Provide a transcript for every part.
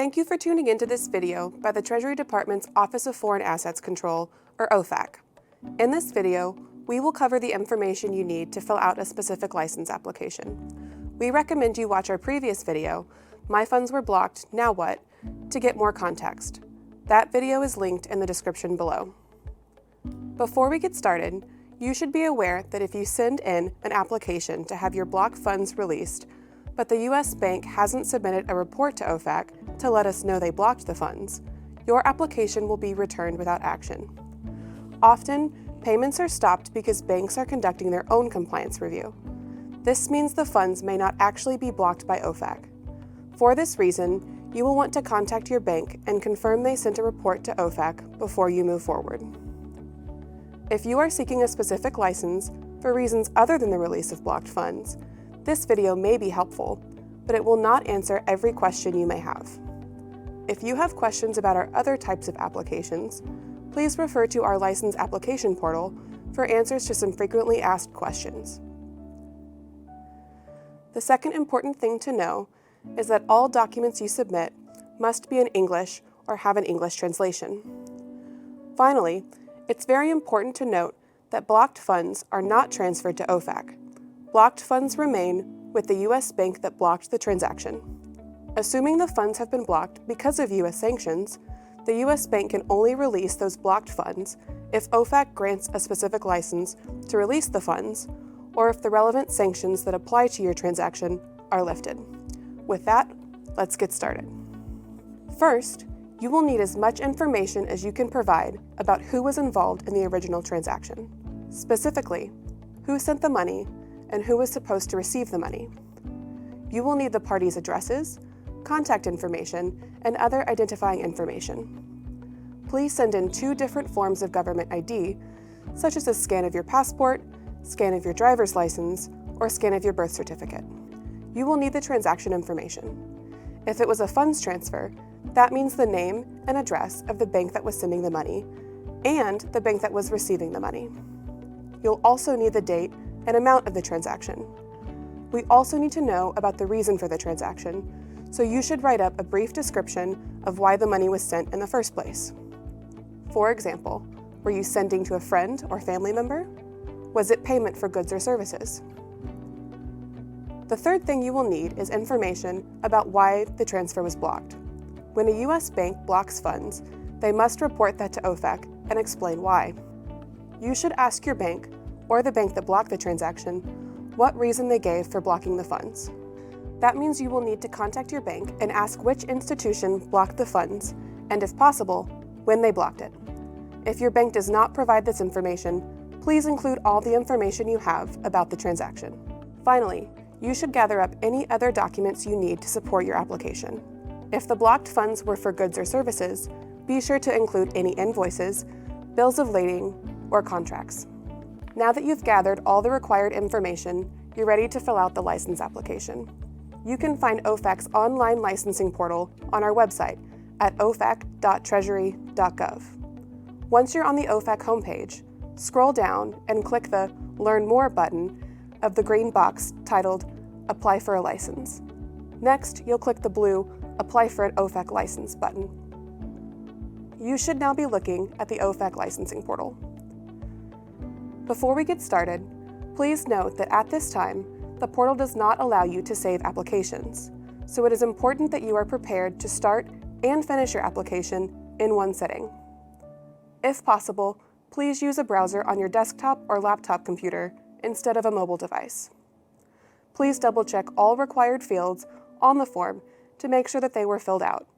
Thank you for tuning into this video by the Treasury Department's Office of Foreign Assets Control, or OFAC. In this video, we will cover the information you need to fill out a specific license application. We recommend you watch our previous video, My Funds Were Blocked, Now What?, to get more context. That video is linked in the description below. Before we get started, you should be aware that if you send in an application to have your blocked funds released, but the U.S. bank hasn't submitted a report to OFAC to let us know they blocked the funds, your application will be returned without action. Often, payments are stopped because banks are conducting their own compliance review. This means the funds may not actually be blocked by OFAC. For this reason, you will want to contact your bank and confirm they sent a report to OFAC before you move forward. If you are seeking a specific license for reasons other than the release of blocked funds, this video may be helpful, but it will not answer every question you may have. If you have questions about our other types of applications, please refer to our license application portal for answers to some frequently asked questions. The second important thing to know is that all documents you submit must be in English or have an English translation. Finally, it's very important to note that blocked funds are not transferred to OFAC. Blocked funds remain with the U.S. bank that blocked the transaction. Assuming the funds have been blocked because of U.S. sanctions, the U.S. bank can only release those blocked funds if OFAC grants a specific license to release the funds, or if the relevant sanctions that apply to your transaction are lifted. With that, let's get started. First, you will need as much information as you can provide about who was involved in the original transaction. Specifically, who sent the money and who was supposed to receive the money. You will need the parties' addresses, contact information, and other identifying information. Please send in 2 different forms of government ID, such as a scan of your passport, scan of your driver's license, or scan of your birth certificate. You will need the transaction information. If it was a funds transfer, that means the name and address of the bank that was sending the money and the bank that was receiving the money. You'll also need the date and amount of the transaction. We also need to know about the reason for the transaction, so you should write up a brief description of why the money was sent in the first place. For example, were you sending to a friend or family member? Was it payment for goods or services? The third thing you will need is information about why the transfer was blocked. When a U.S. bank blocks funds, they must report that to OFAC and explain why. You should ask your bank, or the bank that blocked the transaction, what reason they gave for blocking the funds. That means you will need to contact your bank and ask which institution blocked the funds, and if possible, when they blocked it. If your bank does not provide this information, please include all the information you have about the transaction. Finally, you should gather up any other documents you need to support your application. If the blocked funds were for goods or services, be sure to include any invoices, bills of lading, or contracts. Now that you've gathered all the required information, you're ready to fill out the license application. You can find OFAC's online licensing portal on our website at ofac.treasury.gov. Once you're on the OFAC homepage, scroll down and click the Learn More button of the green box titled Apply for a License. Next, you'll click the blue Apply for an OFAC License button. You should now be looking at the OFAC licensing portal. Before we get started, please note that at this time, the portal does not allow you to save applications, so it is important that you are prepared to start and finish your application in one sitting. If possible, please use a browser on your desktop or laptop computer instead of a mobile device. Please double-check all required fields on the form to make sure that they were filled out,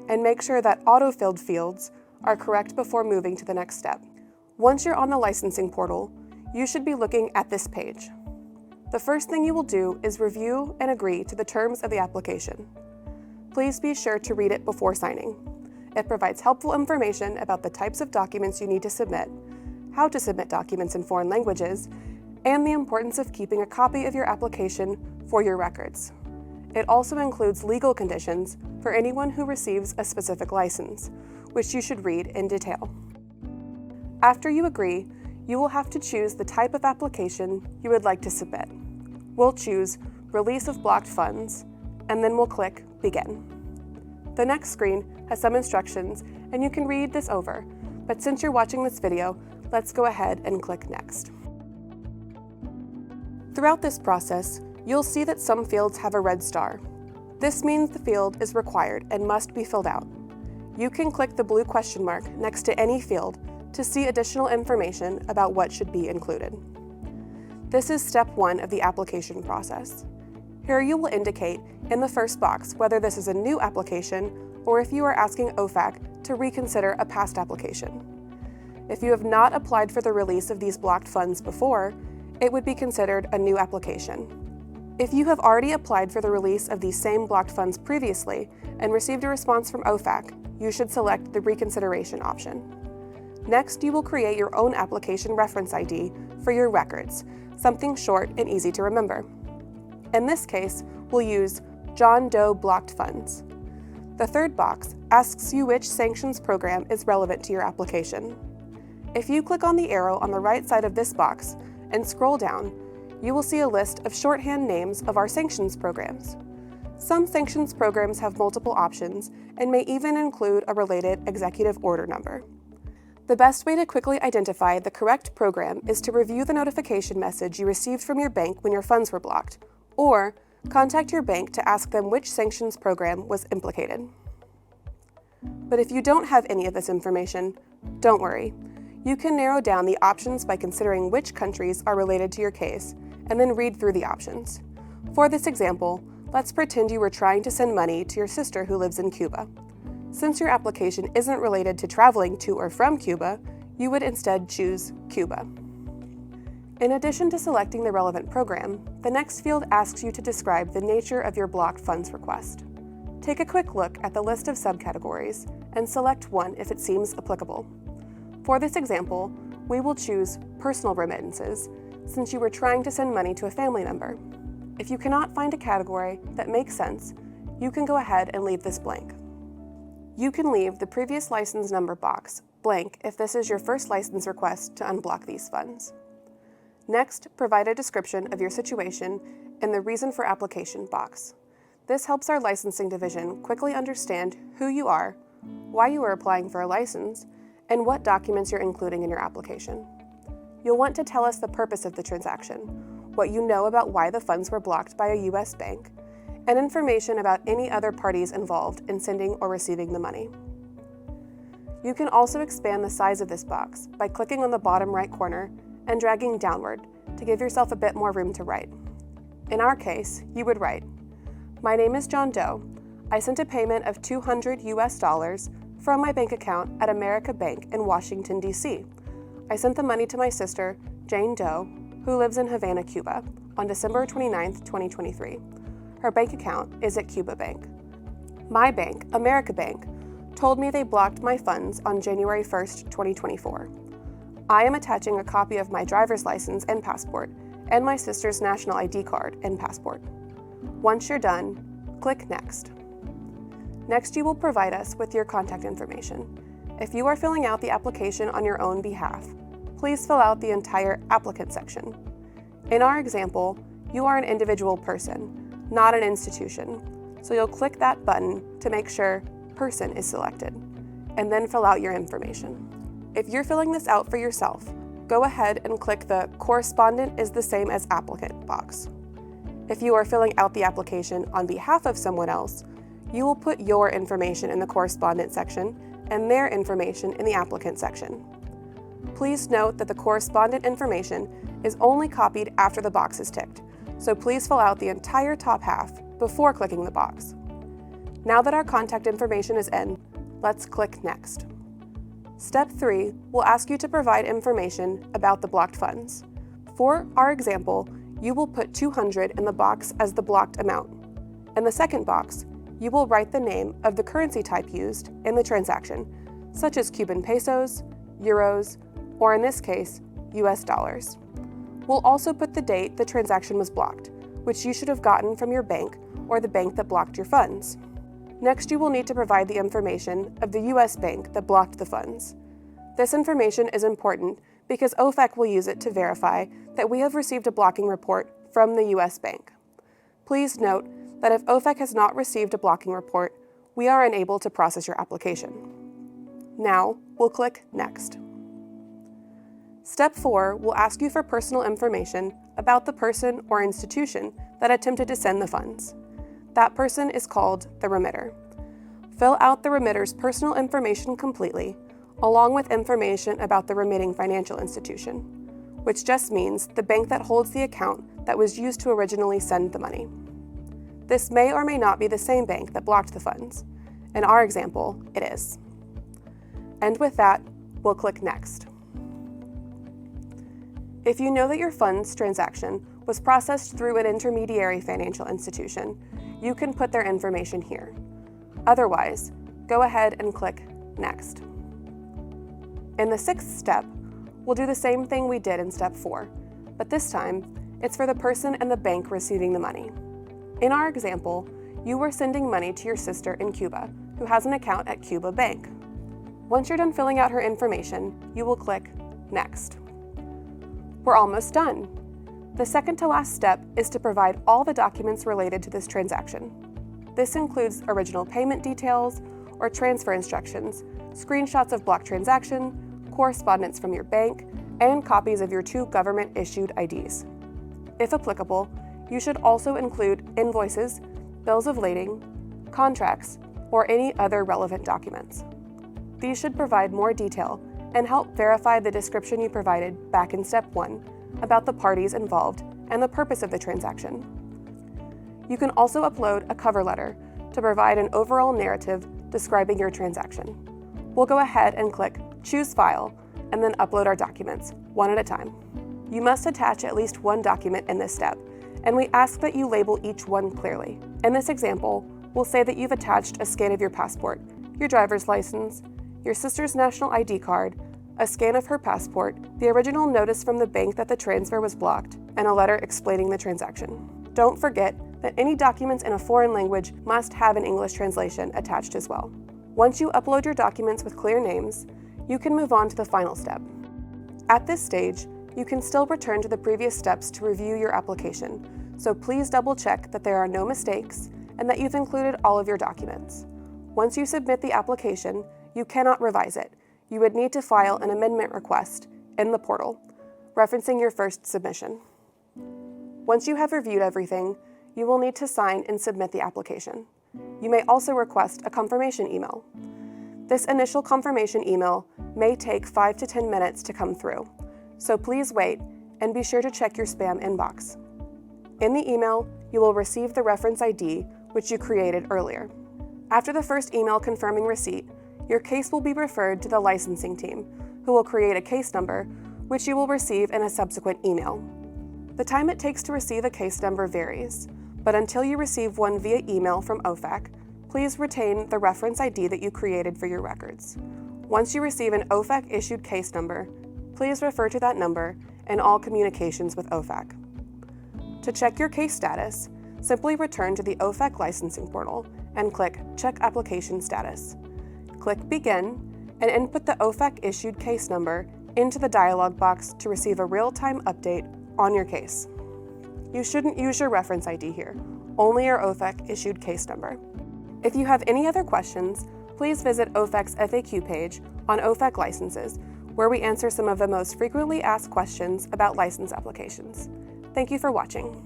and make sure that auto-filled fields are correct before moving to the next step. Once you're on the licensing portal, you should be looking at this page. The first thing you will do is review and agree to the terms of the application. Please be sure to read it before signing. It provides helpful information about the types of documents you need to submit, how to submit documents in foreign languages, and the importance of keeping a copy of your application for your records. It also includes legal conditions for anyone who receives a specific license, which you should read in detail. After you agree, you will have to choose the type of application you would like to submit. We'll choose Release of Blocked Funds, and then we'll click Begin. The next screen has some instructions, and you can read this over, but since you're watching this video, let's go ahead and click Next. Throughout this process, you'll see that some fields have a red star. This means the field is required and must be filled out. You can click the blue question mark next to any field to see additional information about what should be included. This is step 1 of the application process. Here you will indicate in the first box whether this is a new application or if you are asking OFAC to reconsider a past application. If you have not applied for the release of these blocked funds before, it would be considered a new application. If you have already applied for the release of these same blocked funds previously and received a response from OFAC, you should select the reconsideration option. Next, you will create your own application reference ID for your records, something short and easy to remember. In this case, we'll use John Doe blocked funds. The third box asks you which sanctions program is relevant to your application. If you click on the arrow on the right side of this box and scroll down, you will see a list of shorthand names of our sanctions programs. Some sanctions programs have multiple options and may even include a related executive order number. The best way to quickly identify the correct program is to review the notification message you received from your bank when your funds were blocked, or contact your bank to ask them which sanctions program was implicated. But if you don't have any of this information, don't worry. You can narrow down the options by considering which countries are related to your case, and then read through the options. For this example, let's pretend you were trying to send money to your sister who lives in Cuba. Since your application isn't related to traveling to or from Cuba, you would instead choose Cuba. In addition to selecting the relevant program, the next field asks you to describe the nature of your blocked funds request. Take a quick look at the list of subcategories and select one if it seems applicable. For this example, we will choose personal remittances, since you were trying to send money to a family member. If you cannot find a category that makes sense, you can go ahead and leave this blank. You can leave the previous license number box blank if this is your first license request to unblock these funds. Next, provide a description of your situation in the reason for application box. This helps our licensing division quickly understand who you are, why you are applying for a license, and what documents you're including in your application. You'll want to tell us the purpose of the transaction, what you know about why the funds were blocked by a U.S. bank, and information about any other parties involved in sending or receiving the money. You can also expand the size of this box by clicking on the bottom right corner and dragging downward to give yourself a bit more room to write. In our case, you would write, "My name is John Doe. I sent a payment of $200 US from my bank account at America Bank in Washington, D.C. I sent the money to my sister, Jane Doe, who lives in Havana, Cuba, on December 29, 2023. Her bank account is at Cuba Bank. My bank, America Bank, told me they blocked my funds on January 1st, 2024. I am attaching a copy of my driver's license and passport, and my sister's national ID card and passport. Once you're done, click Next. Next, you will provide us with your contact information. If you are filling out the application on your own behalf, please fill out the entire applicant section. In our example, you are an individual person, not an institution, so you'll click that button to make sure Person is selected, and then fill out your information. If you're filling this out for yourself, go ahead and click the Correspondent is the same as applicant box. If you are filling out the application on behalf of someone else, you will put your information in the correspondent section and their information in the applicant section. Please note that the correspondent information is only copied after the box is ticked, so please fill out the entire top half before clicking the box. Now that our contact information is in, let's click Next. Step 3 will ask you to provide information about the blocked funds. For our example, you will put $200 in the box as the blocked amount. In the second box, you will write the name of the currency type used in the transaction, such as Cuban pesos, euros, or in this case, US dollars. We'll also put the date the transaction was blocked, which you should have gotten from your bank or the bank that blocked your funds. Next, you will need to provide the information of the US bank that blocked the funds. This information is important because OFAC will use it to verify that we have received a blocking report from the US bank. Please note that if OFAC has not received a blocking report, we are unable to process your application. Now, we'll click Next. Step 4 will ask you for personal information about the person or institution that attempted to send the funds. That person is called the remitter. Fill out the remitter's personal information completely, along with information about the remitting financial institution, which just means the bank that holds the account that was used to originally send the money. This may or may not be the same bank that blocked the funds. In our example, it is. And with that, we'll click Next. If you know that your funds transaction was processed through an intermediary financial institution, you can put their information here. Otherwise, go ahead and click Next. In the 6th step, we'll do the same thing we did in step 4, but this time, it's for the person and the bank receiving the money. In our example, you were sending money to your sister in Cuba, who has an account at Cuba Bank. Once you're done filling out her information, you will click Next. We're almost done. The second to last step is to provide all the documents related to this transaction. This includes original payment details or transfer instructions, screenshots of blocked transaction, correspondence from your bank, and copies of your 2 government-issued IDs. If applicable, you should also include invoices, bills of lading, contracts, or any other relevant documents. These should provide more detail and help verify the description you provided back in step 1 about the parties involved and the purpose of the transaction. You can also upload a cover letter to provide an overall narrative describing your transaction. We'll go ahead and click Choose File and then upload our documents, one at a time. You must attach at least one document in this step, and we ask that you label each one clearly. In this example, we'll say that you've attached a scan of your passport, your driver's license, your sister's national ID card, a scan of her passport, the original notice from the bank that the transfer was blocked, and a letter explaining the transaction. Don't forget that any documents in a foreign language must have an English translation attached as well. Once you upload your documents with clear names, you can move on to the final step. At this stage, you can still return to the previous steps to review your application, so please double-check that there are no mistakes and that you've included all of your documents. Once you submit the application, you cannot revise it. You would need to file an amendment request in the portal, referencing your first submission. Once you have reviewed everything, you will need to sign and submit the application. You may also request a confirmation email. This initial confirmation email may take 5 to 10 minutes to come through, so please wait and be sure to check your spam inbox. In the email, you will receive the reference ID, which you created earlier. After the first email confirming receipt, your case will be referred to the licensing team, who will create a case number, which you will receive in a subsequent email. The time it takes to receive a case number varies, but until you receive one via email from OFAC, please retain the reference ID that you created for your records. Once you receive an OFAC-issued case number, please refer to that number in all communications with OFAC. To check your case status, simply return to the OFAC licensing portal and click Check Application Status. Click Begin and input the OFAC-issued case number into the dialog box to receive a real-time update on your case. You shouldn't use your reference ID here, only your OFAC-issued case number. If you have any other questions, please visit OFAC's FAQ page on OFAC licenses, where we answer some of the most frequently asked questions about license applications. Thank you for watching.